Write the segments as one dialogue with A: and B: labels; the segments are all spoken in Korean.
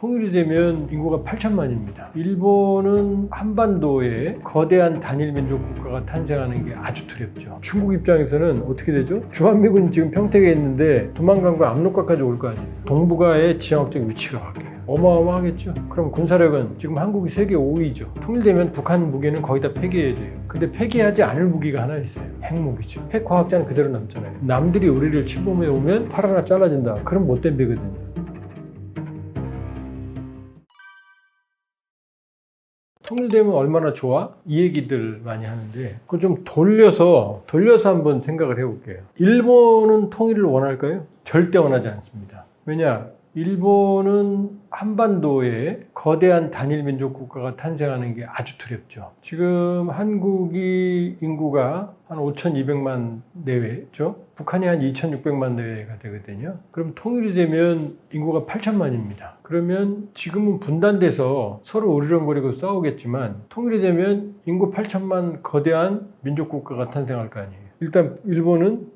A: 통일이 되면 인구가 8천만입니다. 일본은 한반도에 거대한 단일 민족 국가가 탄생하는 게 아주 두렵죠. 중국 입장에서는 어떻게 되죠? 주한미군 지금 평택에 있는데 두만강 과 압록강까지 올 거 아니에요. 동북아의 지형적 위치가 바뀌어요. 어마어마하겠죠. 그럼 군사력은 지금 한국이 세계 5위죠. 통일되면 북한 무기는 거의 다 폐기해야 돼요. 근데 폐기하지 않을 무기가 하나 있어요. 핵무기죠. 핵과학자는 그대로 남잖아요. 남들이 우리를 침범해 오면 팔 하나 잘라진다. 그럼 못된 배거든요. 통일되면 얼마나 좋아? 이 얘기들 많이 하는데 그걸 좀 돌려서 한번 생각을 해볼게요. 일본은 통일을 원할까요? 절대 원하지 않습니다. 왜냐? 일본은 한반도에 거대한 단일 민족 국가가 탄생하는 게 아주 두렵죠. 지금 한국이 인구가 한 5,200만 내외죠. 북한이 한 2,600만 내외가 되거든요. 그럼 통일이 되면 인구가 8천만입니다. 그러면 지금은 분단돼서 서로 으르렁거리고 싸우겠지만 통일이 되면 인구 8천만 거대한 민족 국가가 탄생할 거 아니에요. 일단 일본은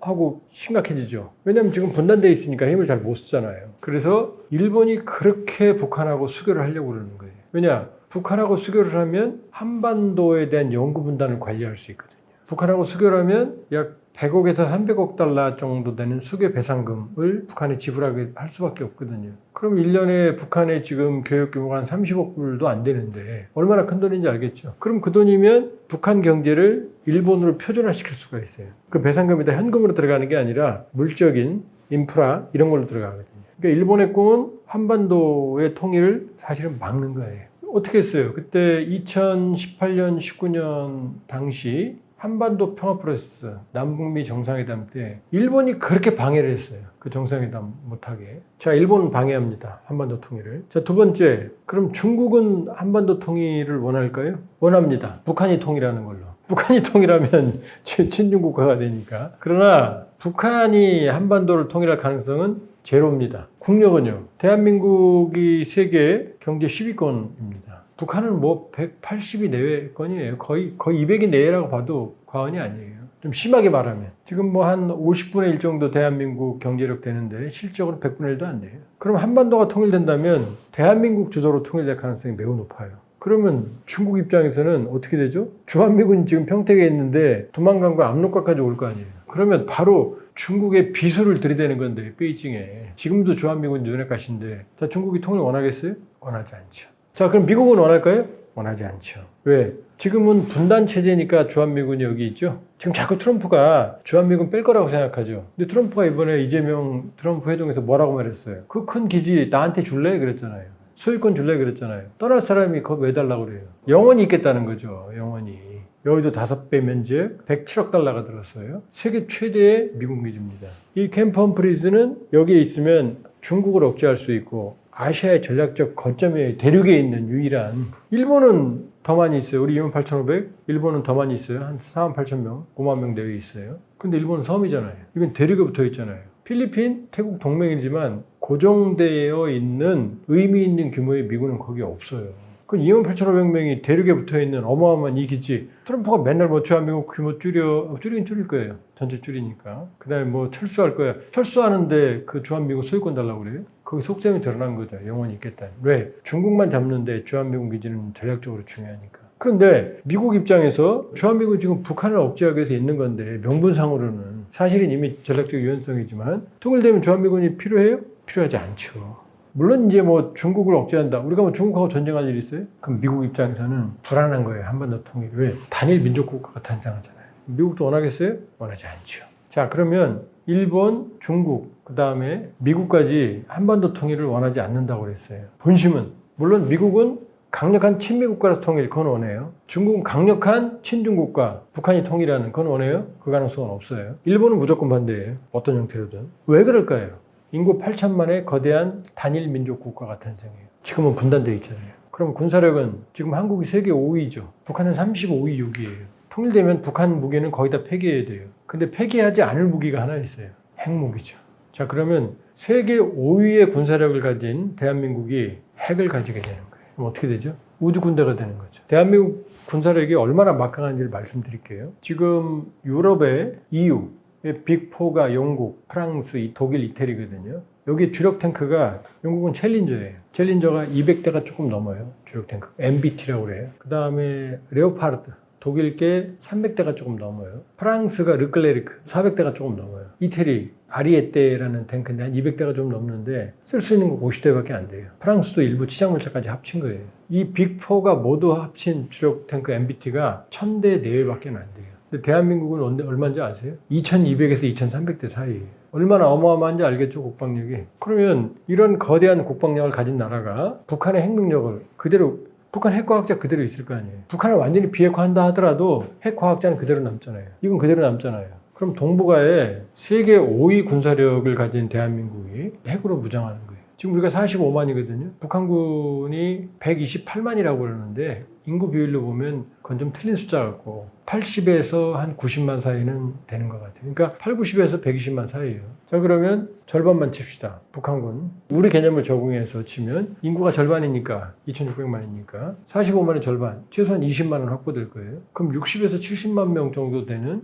A: 하고 심각해지죠. 왜냐하면 지금 분단되어 있으니까 힘을 잘 못 쓰잖아요. 그래서 일본이 그렇게 북한하고 수교를 하려고 그러는 거예요. 왜냐? 북한하고 수교를 하면 한반도에 대한 영구 분단을 관리할 수 있거든요. 북한하고 수교를 하면 약 100억에서 300억 달러 정도 되는 수교 배상금을 북한에 지불하게 할 수밖에 없거든요. 그럼 1년에 북한의 지금 교육 규모가 한 30억 불도 안 되는데 얼마나 큰 돈인지 알겠죠. 그럼 그 돈이면 북한 경제를 일본으로 표준화시킬 수가 있어요. 그 배상금이 다 현금으로 들어가는 게 아니라 물적인 인프라 이런 걸로 들어가거든요. 그러니까 일본의 꿈은 한반도의 통일을 사실은 막는 거예요. 어떻게 했어요? 그때 2018년, 19년 당시 한반도 평화 프로세스, 남북미 정상회담 때 일본이 그렇게 방해를 했어요. 그 정상회담 못하게. 자, 일본은 방해합니다. 한반도 통일을. 자, 두 번째, 그럼 중국은 한반도 통일을 원할까요? 원합니다. 북한이 통일하는 걸로. 북한이 통일하면 친중국가가 되니까. 그러나 북한이 한반도를 통일할 가능성은 제로입니다. 국력은요. 대한민국이 세계 경제 10위권입니다. 북한은 뭐 180위 내외권이에요. 거의 200위 내외라고 봐도 과언이 아니에요. 좀 심하게 말하면. 지금 뭐 한 50분의 1 정도 대한민국 경제력 되는데 실적으로 100분의 1도 안 돼요. 그럼 한반도가 통일된다면 대한민국 주도로 통일될 가능성이 매우 높아요. 그러면 중국 입장에서는 어떻게 되죠? 주한미군 지금 평택에 있는데 두만강과 압록강까지 올 거 아니에요. 그러면 바로 중국의 비수를 들이대는 건데 베이징에. 지금도 주한미군 눈에 가신데 자, 중국이 통일 원하겠어요? 원하지 않죠. 자, 그럼 미국은 원할까요? 원하지 않죠. 왜? 지금은 분단 체제니까 주한미군이 여기 있죠. 지금 자꾸 트럼프가 주한미군 뺄 거라고 생각하죠. 근데 트럼프가 이번에 이재명 트럼프 회동에서 뭐라고 말했어요? 그 큰 기지 나한테 줄래? 그랬잖아요. 소유권 줄래? 그랬잖아요. 떠날 사람이 그거 왜 달라고 그래요? 영원히 있겠다는 거죠. 영원히. 여기도 5배 면적 107억 달러가 들었어요. 세계 최대의 미군 기지입니다. 이 캠프 험프리즈는 여기에 있으면 중국을 억제할 수 있고 아시아의 전략적 거점에 대륙에 있는 유일한. 일본은 더 많이 있어요. 우리 28,500, 일본은 더 많이 있어요. 한 48,000명, 5만 명 내외 있어요. 근데 일본은 섬이잖아요. 이건 대륙에 붙어 있잖아요. 필리핀, 태국 동맹이지만 고정되어 있는 의미 있는 규모의 미군은 거기 없어요. 그럼 28,500명이 대륙에 붙어있는 어마어마한 이 기지. 트럼프가 맨날 뭐 주한미군 규모 줄이긴 줄일 거예요. 전체 줄이니까. 그 다음에 뭐 철수할 거야. 철수하는데 그 주한미군 소유권 달라고 그래요? 거기 속셈이 드러난 거죠. 영원히 있겠다. 왜? 중국만 잡는데 주한미군 기지는 전략적으로 중요하니까. 그런데 미국 입장에서 주한미군 지금 북한을 억제하기 위해서 있는 건데 명분상으로는 사실은 이미 전략적 유연성이지만 통일되면 주한미군이 필요해요? 필요하지 않죠. 물론 이제 뭐 중국을 억제한다. 우리가 뭐 중국하고 전쟁할 일이 있어요? 그럼 미국 입장에서는 불안한 거예요. 한반도 통일. 왜? 단일 민족 국가가 탄생하잖아요. 미국도 원하겠어요? 원하지 않죠. 자, 그러면 일본, 중국, 그 다음에 미국까지 한반도 통일을 원하지 않는다고 그랬어요. 본심은. 물론 미국은 강력한 친미국가로 통일, 그건 원해요. 중국은 강력한 친중국가, 북한이 통일하는, 그건 원해요? 그 가능성은 없어요. 일본은 무조건 반대예요. 어떤 형태로든. 왜 그럴까요? 인구 8천만의 거대한 단일 민족 국가가 탄생해요. 지금은 분단되어 있잖아요. 그럼 군사력은 지금 한국이 세계 5위죠. 북한은 35위 6위예요. 통일되면 북한 무기는 거의 다 폐기해야 돼요. 근데 폐기하지 않을 무기가 하나 있어요. 핵무기죠. 자, 그러면 세계 5위의 군사력을 가진 대한민국이 핵을 가지게 되는 거예요. 그럼 어떻게 되죠? 우주군대가 되는 거죠. 대한민국 군사력이 얼마나 막강한지를 말씀드릴게요. 지금 유럽의 EU 빅4가 영국, 프랑스, 독일, 이태리거든요. 여기 주력 탱크가 영국은 챌린저예요. 챌린저가 200대가 조금 넘어요. 주력 탱크. MBT라고 그래요. 그 다음에 레오파르트. 독일계 300대가 조금 넘어요. 프랑스가 르클레르크 400대가 조금 넘어요. 이태리 아리에떼라는 탱크인데 한 200대가 좀 넘는데 쓸 수 있는 거 50대밖에 안 돼요. 프랑스도 일부 치장물차까지 합친 거예요. 이 빅4가 모두 합친 주력 탱크 MBT가 1000대 내외밖에 안 돼요. 근데 대한민국은 얼마인지 아세요? 2200에서 2300대 사이예요. 얼마나 어마어마한지 알겠죠, 국방력이. 그러면 이런 거대한 국방력을 가진 나라가 북한의 핵능력을 그대로, 북한 핵과학자 그대로 있을 거 아니에요. 북한을 완전히 비핵화한다 하더라도 핵과학자는 그대로 남잖아요. 이건 그대로 남잖아요. 그럼 동북아에 세계 5위 군사력을 가진 대한민국이 핵으로 무장하는 거예요. 지금 우리가 45만이거든요. 북한군이 128만이라고 그러는데 인구 비율로 보면 그건 좀 틀린 숫자 같고 80에서 한 90만 사이는 되는 것 같아요. 그러니까 8, 90에서 120만 사이예요. 자, 그러면 절반만 칩시다. 북한군. 우리 개념을 적용해서 치면 인구가 절반이니까 2,600만이니까 45만의 절반, 최소한 20만은 확보될 거예요. 그럼 60에서 70만 명 정도 되는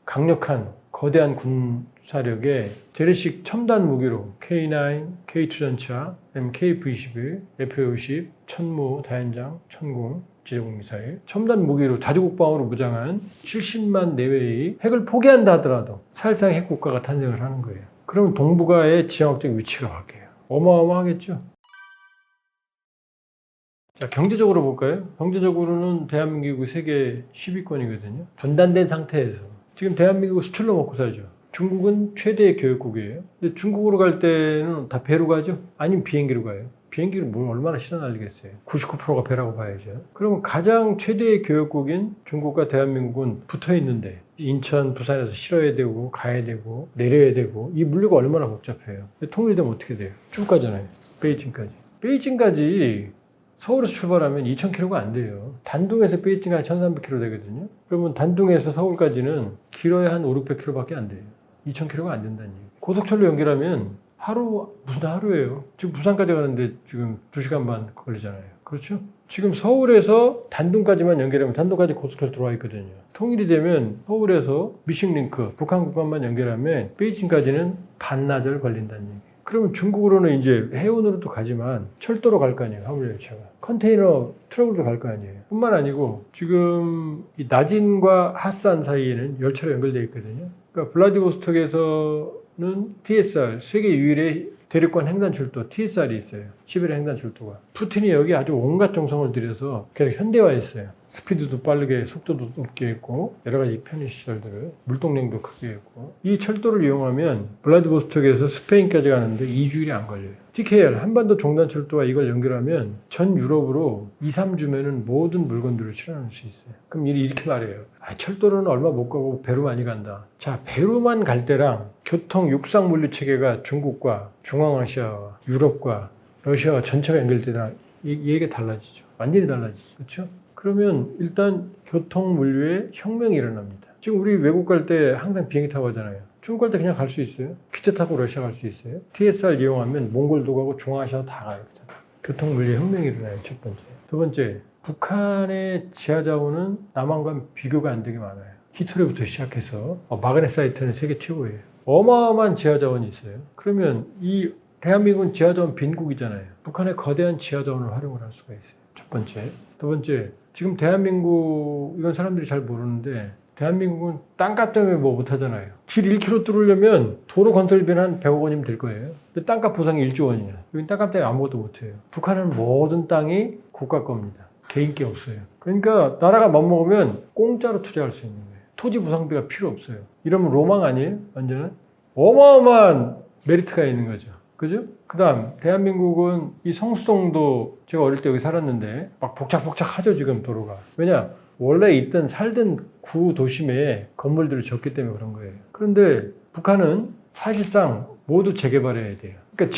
A: 강력한 거대한 군사력에 재래식 첨단 무기로 K9, K2 전차, KF-21, F-50, 천무, 다연장, 천궁, 지대공 미사일, 첨단 무기로 자주국방으로 무장한 70만 내외의 핵을 포기한다 하더라도 사실상 핵국가가 탄생을 하는 거예요. 그러면 동북아의 지형학적 위치가 바뀌어요. 어마어마하겠죠? 자, 경제적으로 볼까요? 경제적으로는 대한민국이 세계 10위권이거든요. 분단된 상태에서 지금 대한민국은 수출로 먹고 살죠. 중국은 최대의 교역국이에요. 근데 중국으로 갈 때는 다 배로 가죠? 아니면 비행기로 가요? 비행기를 뭘 얼마나 실어 날리겠어요? 99%가 배라고 봐야죠. 그러면 가장 최대의 교역국인 중국과 대한민국은 붙어 있는데 인천, 부산에서 실어야 되고 가야 되고 내려야 되고 이 물류가 얼마나 복잡해요. 통일되면 어떻게 돼요? 쭉 가잖아요. 베이징까지. 베이징까지 서울에서 출발하면 2,000km가 안 돼요. 단둥에서 베이징까지 1,300km 되거든요. 그러면 단둥에서 서울까지는 길어야 한 5, 600km밖에 안 돼요. 2,000km가 안 된다는 얘기예요. 고속철로 연결하면 무슨 하루예요. 지금 부산까지 가는데 지금 2시간 반 걸리잖아요. 그렇죠? 지금 서울에서 단둥까지만 연결하면 단둥까지 고속철로 들어와 있거든요. 통일이 되면 서울에서 미싱링크, 북한 구간만 연결하면 베이징까지는 반나절 걸린다는 얘기예요. 그러면 중국으로는 이제 해운으로도 가지만 철도로 갈 거 아니에요. 화물열차가. 컨테이너 트럭으로 갈 거 아니에요. 뿐만 아니고 지금 이 나진과 핫산 사이에는 열차로 연결되어 있거든요. 그러니까 블라디보스톡에서는 TSR, 세계 유일의 대륙간 횡단철도 TSR이 있어요. 시베리아 횡단철도가. 푸틴이 여기 아주 온갖 정성을 들여서 계속 현대화했어요. 스피드도 빠르게, 속도도 높게 했고 여러 가지 편의시설들을, 물동량도 크게 했고 이 철도를 이용하면 블라디보스톡에서 스페인까지 가는데 2주일이 안 걸려요. TKR, 한반도 종단철도와 이걸 연결하면 전 유럽으로 2, 3주면은 모든 물건들을 실어놓을 수 있어요. 그럼 이렇게 말해요. 철도로는 얼마 못 가고 배로 많이 간다. 자, 배로만 갈 때랑 교통 육상 물류 체계가 중국과 중앙아시아와 유럽과 러시아와 전체가 연결되더라. 이 얘기가 달라지죠. 완전히 달라지죠. 그렇죠? 그러면 일단 교통 물류에 혁명이 일어납니다. 지금 우리 외국 갈 때 항상 비행기 타고 가잖아요. 중국 갈 때 그냥 갈 수 있어요. 기차 타고 러시아 갈 수 있어요. TSR 이용하면 몽골도 가고 중앙아시아 다 가요. 교통 물류 혁명이 일어나요. 첫 번째. 두 번째, 북한의 지하 자원은 남한과 비교가 안 되게 많아요. 히토리부터 시작해서 마그네사이트는 세계 최고예요. 어마어마한 지하 자원이 있어요. 그러면 이 대한민국은 지하 자원 빈국이잖아요. 북한의 거대한 지하 자원을 활용을 할 수가 있어요. 첫 번째. 두 번째, 지금 대한민국, 이건 사람들이 잘 모르는데 대한민국은 땅값 때문에 뭐 못하잖아요. 길 1km 뚫으려면 도로 건설비는 한 100억 원이면 될 거예요. 근데 땅값 보상이 1조 원이야. 여긴 땅값 때문에 아무것도 못해요. 북한은 모든 땅이 국가 겁니다. 개인 게 없어요. 그러니까 나라가 맘먹으면 공짜로 투자할 수 있는 거예요. 토지 보상비가 필요 없어요. 이러면 로망 아니에요? 완전은? 어마어마한 메리트가 있는 거죠. 그죠? 그 다음, 대한민국은 이 성수동도 제가 어릴 때 여기 살았는데 막 복작복작하죠, 지금 도로가. 왜냐? 원래 있던 살던 구 도심에 건물들을 졌기 때문에 그런 거예요. 그런데 북한은 사실상 모두 재개발해야 돼요. 그러니까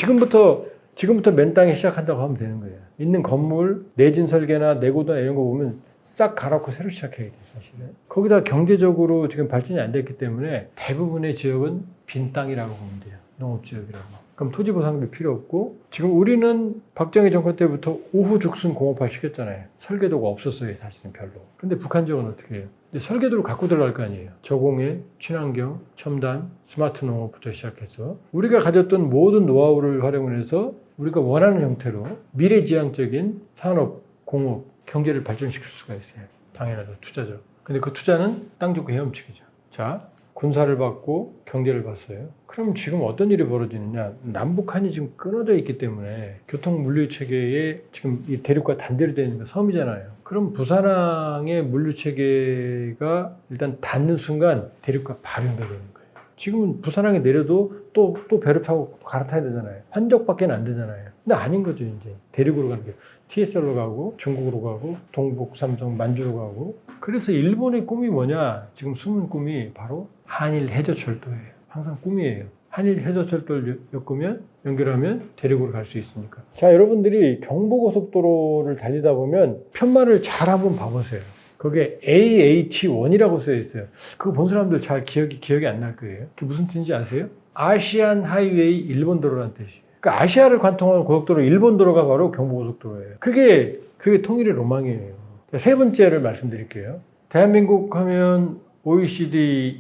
A: 지금부터 맨 땅에 시작한다고 하면 되는 거예요. 있는 건물, 내진 설계나 내고도나 이런 거 보면 싹 갈아엎고 새로 시작해야 돼요, 사실은. 거기다 경제적으로 지금 발전이 안 됐기 때문에 대부분의 지역은 빈 땅이라고 보면 돼요. 농업지역이라고. 그럼 토지 보상도 필요 없고, 지금 우리는 박정희 정권 때부터 우후죽순 공업화 시켰잖아요. 설계도가 없었어요, 사실은 별로. 근데 북한 지역은 어떻게 해요? 근데 설계도를 갖고 들어갈 거 아니에요. 저공해, 친환경, 첨단, 스마트 농업부터 시작해서 우리가 가졌던 모든 노하우를 활용해서 우리가 원하는 형태로 미래지향적인 산업, 공업, 경제를 발전시킬 수가 있어요. 당연하죠. 투자죠. 근데 그 투자는 땅 좋고 헤엄치기죠. 자, 군사를 받고 경제를 봤어요. 그럼 지금 어떤 일이 벌어지느냐? 남북한이 지금 끊어져 있기 때문에 교통 물류 체계에 지금 이 대륙과 단절이 되는 게 섬이잖아요. 그럼 부산항의 물류 체계가 일단 닿는 순간 대륙과 바로 연결되는 거예요. 지금은 부산항에 내려도 또 배를 타고 갈아타야 되잖아요. 환적밖에 안 되잖아요. 근데 아닌 거죠, 이제. 대륙으로 가는 게. TSL로 가고, 중국으로 가고, 동북, 삼성, 만주로 가고. 그래서 일본의 꿈이 뭐냐? 지금 숨은 꿈이 바로 한일 해저철도예요. 항상 꿈이에요. 한일 해저철도를 엮으면, 연결하면 대륙으로 갈 수 있으니까. 자, 여러분들이 경부고속도로를 달리다 보면 편말을 잘 한번 봐보세요. 거기에 AAT1이라고 써 있어요. 그거 본 사람들 잘 기억이 안 날 거예요. 그게 무슨 뜻인지 아세요? 아시안 하이웨이 일본도로라는 뜻이에요. 그러니까 아시아를 관통하는 고속도로 일본도로가 바로 경부고속도로예요. 그게 통일의 로망이에요. 세 번째를 말씀드릴게요. 대한민국 하면 OECD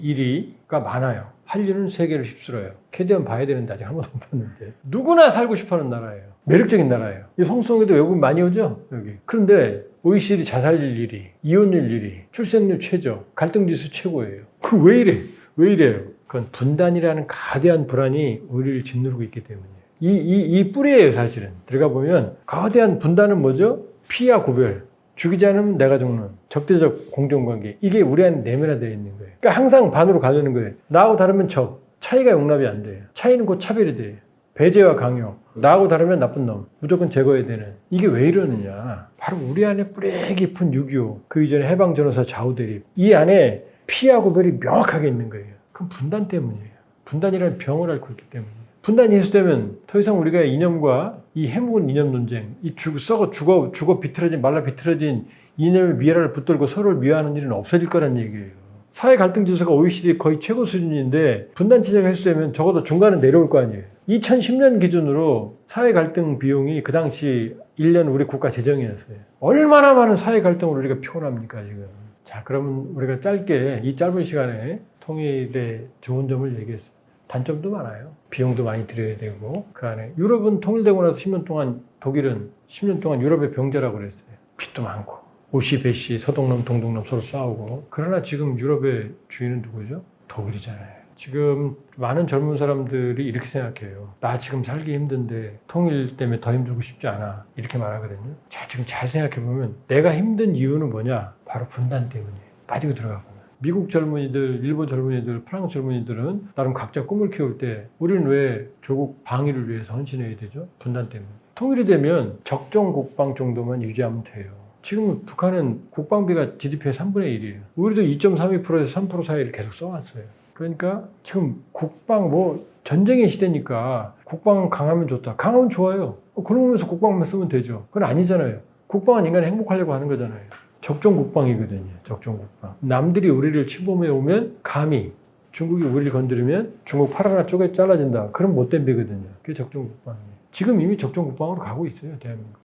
A: 1위가 많아요. 한류는 세계를 휩쓸어요. 캐디언 봐야 되는데 아직 한 번도 못 봤는데. 누구나 살고 싶어하는 나라예요. 매력적인 나라예요. 이 성수동에도 외국인 많이 오죠? 여기. 그런데 OECD 자살률 1위, 이혼율 1위, 출생률 최저, 갈등지수 최고예요. 그 왜 이래? 왜 이래요? 그건 분단이라는 거대한 불안이 우리를 짓누르고 있기 때문이에요. 이 뿌리예요, 사실은. 들어가 보면 거대한 분단은 뭐죠? 피와 구별. 죽이지 않으면 내가 죽는 적대적 공존관계. 이게 우리 안에 내면화되어 있는 거예요. 그러니까 항상 반으로 가려는 거예요. 나하고 다르면 적. 차이가 용납이 안 돼요. 차이는 곧 차별이 돼요. 배제와 강요. 나하고 다르면 나쁜 놈. 무조건 제거해야 되는. 이게 왜 이러느냐. 바로 우리 안에 뿌리 깊은 6.25. 그 이전에 해방전후사 좌우대립. 이 안에 피와 구별이 명확하게 있는 거예요. 그럼 분단 때문이에요. 분단이라는 병을 앓고 있기 때문이에요. 분단이 해소되면 더 이상 우리가 이념과 이 해묵은 이념 논쟁, 이 죽어 비틀어진 말라 비틀어진 이념의 미화를 붙들고 서로를 미화하는 일은 없어질 거란 얘기예요. 사회 갈등 지수가 OECD 거의 최고 수준인데 분단 체제가 해소되면 적어도 중간에 내려올 거 아니에요. 2010년 기준으로 사회 갈등 비용이 그 당시 1년 우리 국가 재정이었어요. 얼마나 많은 사회 갈등을 우리가 표현합니까 지금. 자, 그러면 우리가 짧게 이 짧은 시간에 통일의 좋은 점을 얘기했어요. 단점도 많아요. 비용도 많이 들여야 되고 그 안에 유럽은 통일되고 나서 10년 동안 독일은 10년 동안 유럽의 병자라고 그랬어요. 빚도 많고 오시 배시 서독놈 동독놈 서로 싸우고 그러나 지금 유럽의 주인은 누구죠? 독일이잖아요. 지금 많은 젊은 사람들이 이렇게 생각해요. 나 지금 살기 힘든데 통일 때문에 더 힘들고 싶지 않아. 이렇게 말하거든요. 자, 지금 잘 생각해보면 내가 힘든 이유는 뭐냐? 바로 분단 때문이에요. 빠지고 들어가 보면. 미국 젊은이들, 일본 젊은이들, 프랑스 젊은이들은 나름 각자 꿈을 키울 때 우리는 왜 조국 방위를 위해서 헌신해야 되죠? 분단 때문에. 통일이 되면 적정 국방 정도만 유지하면 돼요. 지금 북한은 국방비가 GDP의 3분의 1이에요. 우리도 2.32%에서 3% 사이를 계속 써왔어요. 그러니까 지금 국방 전쟁의 시대니까 국방 강하면 좋다. 강하면 좋아요. 그러면서 국방만 쓰면 되죠. 그건 아니잖아요. 국방은 인간이 행복하려고 하는 거잖아요. 적정 국방이거든요. 적정 국방. 남들이 우리를 침범해 오면 감히 중국이 우리를 건드리면 중국 팔 하나 쪼개 잘라진다. 그럼 못된 배거든요. 그게 적정 국방이에요. 지금 이미 적정 국방으로 가고 있어요. 대한민국.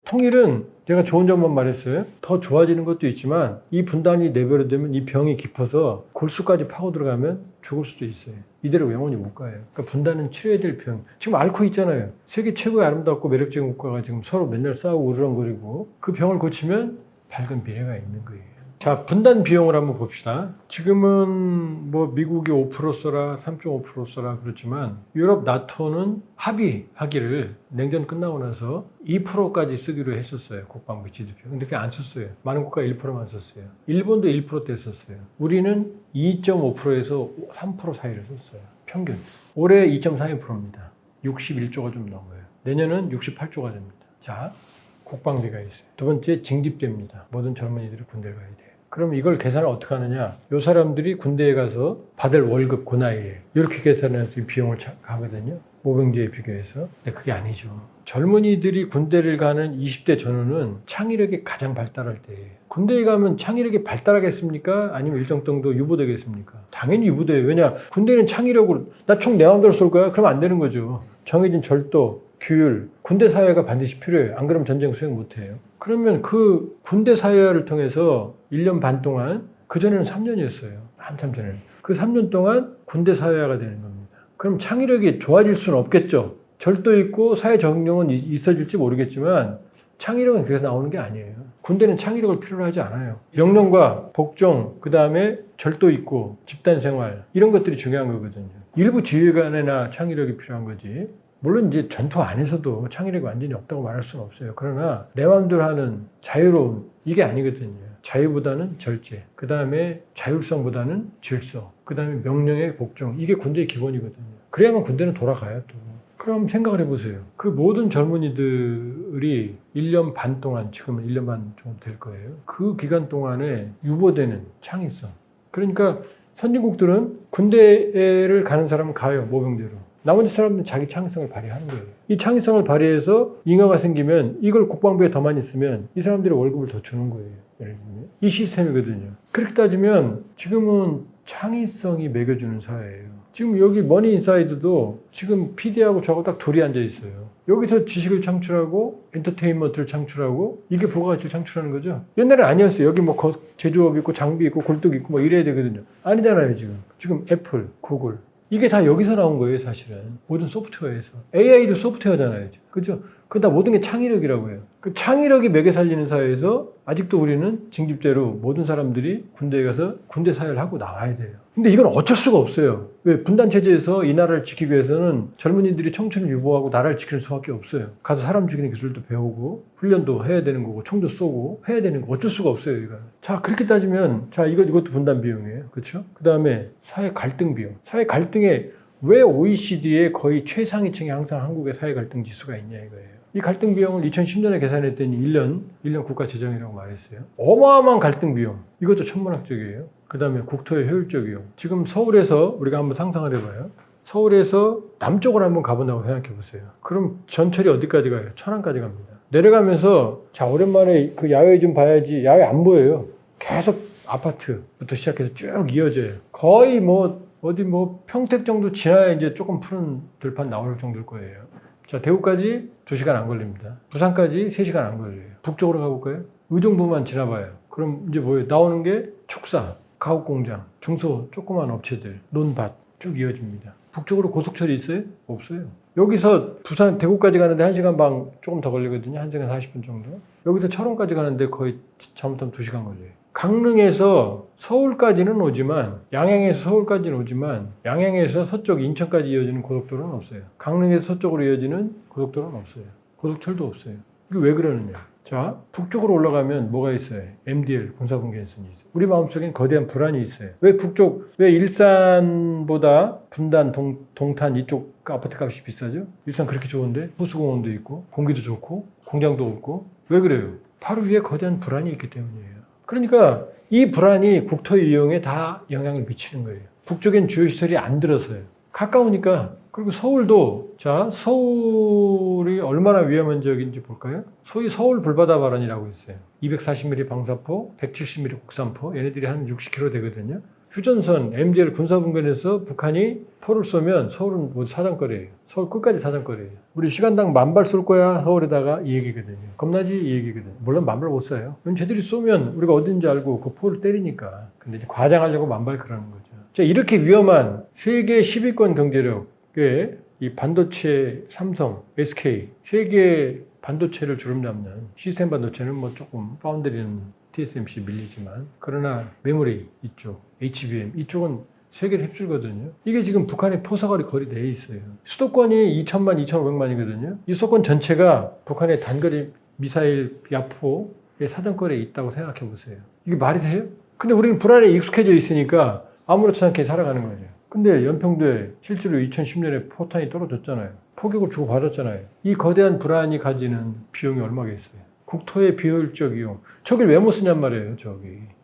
A: 통일은 제가 좋은 점만 말했어요. 더 좋아지는 것도 있지만 이 분단이 내버려되면 이 병이 깊어서 골수까지 파고 들어가면 죽을 수도 있어요. 이대로 영원히 못 가요. 그러니까 분단은 치료해야 될 병. 지금 앓고 있잖아요. 세계 최고의 아름답고 매력적인 국가가 지금 서로 맨날 싸우고 으르렁거리고 그 병을 고치면 밝은 미래가 있는 거예요. 자, 분단 비용을 한번 봅시다. 지금은 미국이 5% 써라, 3.5% 써라 그렇지만 유럽 나토는 합의하기를 냉전 끝나고 나서 2%까지 쓰기로 했었어요. 국방비 GDP. 근데 그게 안 썼어요. 많은 국가가 1%만 썼어요. 일본도 1%대 썼어요. 우리는 2.5%에서 3% 사이를 썼어요. 평균. 올해 2.42%입니다. 61조가 좀 넘어요. 내년은 68조가 됩니다. 자, 국방비가 있어요. 두 번째, 징집됩니다. 모든 젊은이들이 군대를 가야 돼요. 그럼 이걸 계산을 어떻게 하느냐? 요 사람들이 군대에 가서 받을 월급 그 나이에 이렇게 계산해서 비용을 가거든요. 모병제에 비교해서. 근데 그게 아니죠. 젊은이들이 군대를 가는 20대 전후는 창의력이 가장 발달할 때예요. 군대에 가면 창의력이 발달하겠습니까? 아니면 일정 정도 유보되겠습니까? 당연히 유보돼요. 왜냐? 군대는 창의력으로 나 총 내 마음대로 쏠 거야? 그러면 안 되는 거죠. 정해진 절도, 규율, 군대 사회가 반드시 필요해요. 안 그러면 전쟁 수행 못 해요. 그러면 그 군대 사회화를 통해서 1년 반 동안, 그전에는 3년이었어요. 한참 전에는. 그 3년 동안 군대 사회화가 되는 겁니다. 그럼 창의력이 좋아질 수는 없겠죠. 절도 있고 사회 적응력은 있어질지 모르겠지만 창의력은 그래서 나오는 게 아니에요. 군대는 창의력을 필요로 하지 않아요. 명령과 복종, 그 다음에 절도 있고 집단 생활, 이런 것들이 중요한 거거든요. 일부 지휘관이나 창의력이 필요한 거지. 물론 이제 전투 안에서도 창의력이 완전히 없다고 말할 수는 없어요. 그러나 내 마음대로 하는 자유로움, 이게 아니거든요. 자유보다는 절제, 그 다음에 자율성보다는 질서, 그 다음에 명령의 복종, 이게 군대의 기본이거든요. 그래야만 군대는 돌아가요 또. 그럼 생각을 해보세요. 그 모든 젊은이들이 1년 반 동안, 지금은 1년 반 정도 될 거예요. 그 기간 동안에 유보되는 창의성. 그러니까 선진국들은 군대를 가는 사람은 가요, 모병대로. 나머지 사람들은 자기 창의성을 발휘하는 거예요. 이 창의성을 발휘해서 잉여가 생기면 이걸 국방부에 더 많이 쓰면 이 사람들이 월급을 더 주는 거예요. 예를 들면. 이 시스템이거든요. 그렇게 따지면 지금은 창의성이 매겨주는 사회예요. 지금 여기 머니 인사이드도 지금 PD하고 저하고 딱 둘이 앉아 있어요. 여기서 지식을 창출하고 엔터테인먼트를 창출하고 이게 부가가치를 창출하는 거죠. 옛날엔 아니었어요. 여기 뭐 제조업 있고 장비 있고 굴뚝 있고 뭐 이래야 되거든요. 아니잖아요 지금. 지금 애플, 구글 이게 다 여기서 나온 거예요 사실은. 모든 소프트웨어에서. AI도 소프트웨어잖아요. 그죠? 그 다 모든 게 창의력이라고 해요. 그 창의력이 매개 살리는 사회에서 아직도 우리는 징집대로 모든 사람들이 군대에 가서 군대 사회를 하고 나와야 돼요. 근데 이건 어쩔 수가 없어요. 왜? 분단체제에서 이 나라를 지키기 위해서는 젊은이들이 청춘을 유보하고 나라를 지킬 수밖에 없어요. 가서 사람 죽이는 기술도 배우고 훈련도 해야 되는 거고 총도 쏘고 해야 되는 거 어쩔 수가 없어요. 이거. 자, 그렇게 따지면 자 이것도 분단 비용이에요. 그렇죠? 그 다음에 사회 갈등 비용. 사회 갈등에 왜 OECD의 거의 최상위층이 항상 한국의 사회 갈등 지수가 있냐 이거예요. 이 갈등 비용을 2010년에 계산했더니 1년 국가 재정이라고 말했어요. 어마어마한 갈등 비용. 이것도 천문학적이에요. 그 다음에 국토의 효율적이요. 지금 서울에서 우리가 한번 상상을 해봐요. 서울에서 남쪽으로 한번 가본다고 생각해 보세요. 그럼 전철이 어디까지 가요? 천안까지 갑니다. 내려가면서 자 오랜만에 그 야외 좀 봐야지. 야외 안 보여요. 계속 아파트부터 시작해서 쭉 이어져요. 거의 어디 평택 정도 지나야 이제 조금 푸른 들판 나올 정도일 거예요. 자, 대구까지 2시간 안 걸립니다. 부산까지 3시간 안 걸려요. 북쪽으로 가볼까요? 의정부만 지나봐요. 그럼 이제 뭐예요? 나오는 게 축사, 가옥공장, 중소 조그만 업체들, 논밭 쭉 이어집니다. 북쪽으로 고속철이 있어요? 없어요. 여기서 부산, 대구까지 가는데 1시간 반 조금 더 걸리거든요. 1시간 40분 정도. 여기서 철원까지 가는데 거의 잘못하면 2시간 걸려요. 강릉에서 서울까지는 오지만 양양에서 서울까지는 오지만 양양에서 서쪽 인천까지 이어지는 고속도로는 없어요. 강릉에서 서쪽으로 이어지는 고속도로는 없어요. 고속철도 없어요. 이게 왜 그러느냐. 자, 북쪽으로 올라가면 뭐가 있어요? MDL, 군사분계선이 있어요. 우리 마음속엔 거대한 불안이 있어요. 왜 일산보다 분단, 동탄 이쪽 아파트 값이 비싸죠? 일산 그렇게 좋은데 호수공원도 있고 공기도 좋고 공장도 없고 왜 그래요? 바로 위에 거대한 불안이 있기 때문이에요. 그러니까 이 불안이 국토 이용에 다 영향을 미치는 거예요. 북쪽엔 주요 시설이 안 들어서요. 가까우니까. 그리고 서울도 자 서울이 얼마나 위험한 지역인지 볼까요? 소위 서울 불바다 발언이라고 있어요. 240mm 방사포, 170mm 국산포 얘네들이 한 60km 되거든요. 휴전선, MDL 군사분권에서 북한이 포를 쏘면 서울은 뭐 사정거리예요. 서울 끝까지 사정거리예요. 우리 시간당 10,000발 쏠 거야 서울에다가 이 얘기거든요. 겁나지 이 얘기거든요. 물론 10,000발 못 쏴요. 그럼 쟤들이 쏘면 우리가 어딘지 알고 그 포를 때리니까. 근데 이제 과장하려고 10,000발 그러는 거죠. 자, 이렇게 위험한 세계 10위권 경제력의 이 반도체 삼성, SK 세계 반도체를 주름잡는 시스템 반도체는 뭐 조금 파운드리는 TSMC 밀리지만 그러나 메모리 이쪽, HBM 이쪽은 세계를 휩쓸거든요. 이게 지금 북한의 포사거리 거리대에 있어요. 수도권이 2,000만, 2,500만이거든요. 이 수도권 전체가 북한의 단거리 미사일 야포의 사정거리에 있다고 생각해 보세요. 이게 말이 돼요? 근데 우리는 불안에 익숙해져 있으니까 아무렇지 않게 살아가는 거죠. 근데 연평도에 실제로 2010년에 포탄이 떨어졌잖아요. 포격을 주고받았잖아요. 이 거대한 불안이 가지는 비용이 얼마겠어요? 국토의 비효율적 이용. 저길 왜 못 쓰냔 말이에요,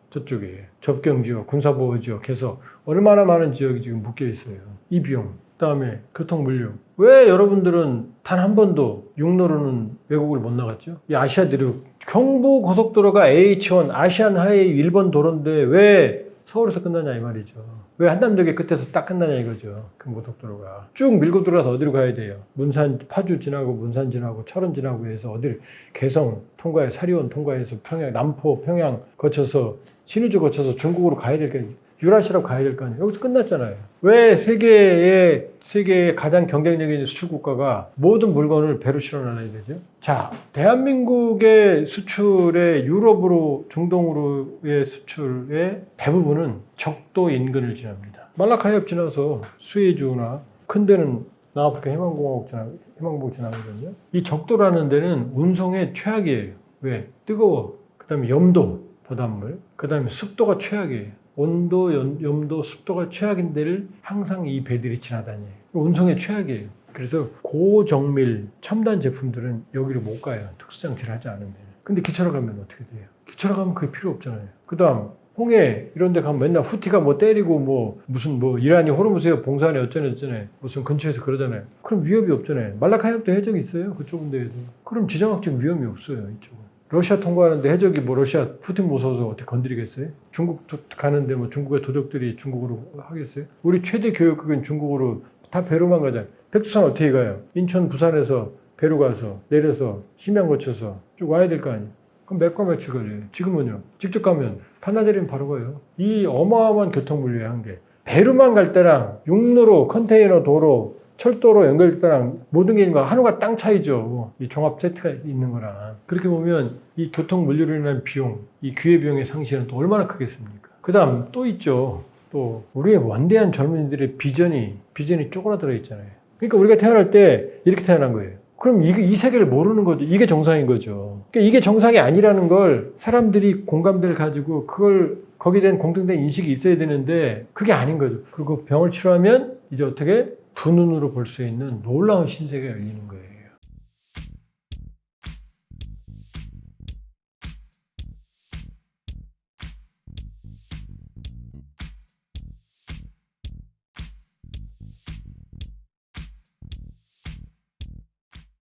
A: 저쪽에. 접경지역, 군사보호지역 해서 얼마나 많은 지역이 지금 묶여 있어요. 이 비용. 그 다음에 교통물류. 왜 여러분들은 단 한 번도 육로로는 외국을 못 나갔죠? 이 아시아 대륙. 경부고속도로가 AH1, 아시안 하이웨이 1번 도로인데 왜 서울에서 끝나냐 이 말이죠. 왜 한남대교 끝에서 딱 끝나냐 이거죠. 경부고속도로가. 쭉 밀고 들어가서 어디로 가야 돼요? 문산, 파주 지나고 문산 지나고 철원 지나고 해서 어디를 개성 통과해 사리온 통과해서 평양, 남포, 평양 거쳐서 신의주 거쳐서 중국으로 가야 될 거 아니에요. 유라시아로 가야 될 거 아니에요. 여기서 끝났잖아요. 왜 세계의 가장 경쟁력인 수출 국가가 모든 물건을 배로 실어 나가야 되죠? 자, 대한민국의 수출의 유럽으로 중동으로의 수출의 대부분은 적도 인근을 지납니다. 말라카 해협 지나서 수에즈나 큰 데는 남아프리카 희망봉 지나거든요. 이 적도라는 데는 운송의 최악이에요. 왜? 뜨거워. 그 다음에 염도, 바닷물. 그 다음에 습도가 최악이에요. 온도, 염도, 습도가 최악인 데를 항상 이 배들이 지나다녀요. 운송의 최악이에요. 그래서 고정밀 첨단 제품들은 여기로 못 가요. 특수장치를 하지 않으면. 근데 기차로 가면 어떻게 돼요? 기차로 가면 그게 필요 없잖아요. 그 다음 홍해 이런 데 가면 맨날 후티가 뭐 때리고 무슨 이란이 호르무즈에 봉쇄하네 어쩌네 무슨 근처에서 그러잖아요. 그럼 위협이 없잖아요. 말라카 해협도 해적이 있어요. 그쪽은 데에도. 그럼 지정학적 위험이 없어요. 이쪽은. 러시아 통과하는데 해적이 러시아 푸틴 모셔서 어떻게 건드리겠어요? 중국 가는데 중국의 도적들이 중국으로 하겠어요? 우리 최대 교역국은 중국으로 다 배로만 가잖아요. 백두산 어떻게 가요? 인천, 부산에서 배로 가서 내려서 심양 거쳐서 쭉 와야 될 거 아니에요? 그럼 몇과 며칠 걸려요? 지금은요? 직접 가면 반나절이면 바로 가요. 이 어마어마한 교통물류의 한계. 배로만 갈 때랑 육로로 컨테이너 도로 철도로 연결될 때랑 모든 게 하늘과 땅 차이죠. 이 종합 세트가 있는 거랑. 그렇게 보면 이 교통 물류로 인한 비용, 이 기회비용의 상실은 또 얼마나 크겠습니까? 그 다음 또 있죠. 또 우리의 원대한 젊은이들의 비전이 쪼그라들어 있잖아요. 그러니까 우리가 태어날 때 이렇게 태어난 거예요. 그럼 이 세계를 모르는 거죠. 이게 정상인 거죠. 그러니까 이게 정상이 아니라는 걸 사람들이 공감대를 가지고 거기에 대한 공통된 인식이 있어야 되는데 그게 아닌 거죠. 그리고 병을 치료하면 이제 어떻게 두 눈으로 볼 수 있는 놀라운 신세계가 열리는 거예요.